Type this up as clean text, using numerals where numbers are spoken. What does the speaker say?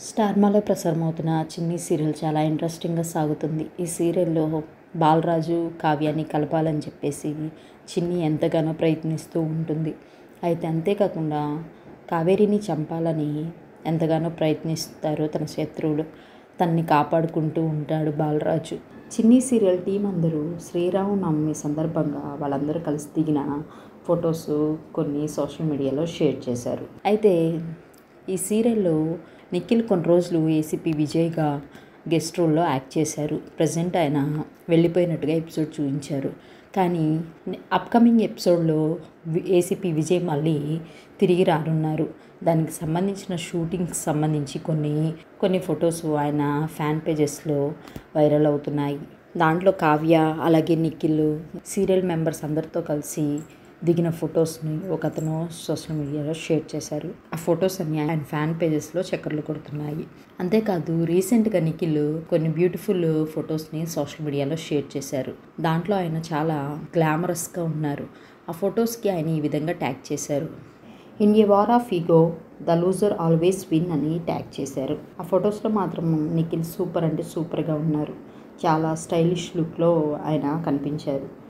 స్టార్మాలో ప్రసారమవుతున్న చిన్ని సీరియల్ చాలా ఇంట్రెస్టింగ్గా సాగుతుంది. ఈ సీరియల్లో బాలరాజు కావ్యాన్ని కలపాలని చెప్పేసి చిన్ని ఎంతగానో ప్రయత్నిస్తూ ఉంటుంది. అయితే అంతేకాకుండా కావేరిని చంపాలని ఎంతగానో ప్రయత్నిస్తారు తన శత్రువులు. తనని కాపాడుకుంటూ ఉంటాడు బాలరాజు. చిన్ని సీరియల్ టీం అందరూ శ్రీరామనవమి సందర్భంగా వాళ్ళందరూ కలిసి దిగిన ఫొటోస్ కొన్ని సోషల్ మీడియాలో షేర్ చేశారు. అయితే ఈ సీరియల్లో నిఖిల్ కొన్ని రోజులు ఏసీపీ విజయ్గా గెస్ట్ రోల్లో యాక్ట్ చేశారు. ప్రజెంట్ ఆయన వెళ్ళిపోయినట్టుగా ఎపిసోడ్ చూపించారు. కానీ అప్కమింగ్ ఎపిసోడ్లో ఏసీపీ విజయ్ మళ్ళీ తిరిగి రానున్నారు. దానికి సంబంధించిన షూటింగ్కి సంబంధించి కొన్ని ఫొటోస్ ఆయన ఫ్యాన్ పేజెస్లో వైరల్ అవుతున్నాయి. దాంట్లో కావ్య అలాగే నిఖిల్ సీరియల్ మెంబర్స్ అందరితో కలిసి దిగిన ఫొటోస్ని ఒకతను సోషల్ మీడియాలో షేర్ చేశారు. ఆ ఫొటోస్ అన్ని ఆయన ఫ్యాన్ పేజెస్లో చక్కర్లు కొడుతున్నాయి. అంతేకాదు రీసెంట్గా నిఖిల్ కొన్ని బ్యూటిఫుల్ ఫొటోస్ని సోషల్ మీడియాలో షేర్ చేశారు. దాంట్లో ఆయన చాలా గ్లామరస్గా ఉన్నారు. ఆ ఫొటోస్కి ఆయన ఈ విధంగా ట్యాగ్ చేశారు. In a war of ego the loser always win అని ట్యాగ్ చేశారు. ఆ ఫొటోస్లో మాత్రం నిఖిల్ సూపర్ అంటే సూపర్గా ఉన్నారు. చాలా స్టైలిష్ లుక్లో ఆయన కనిపించారు.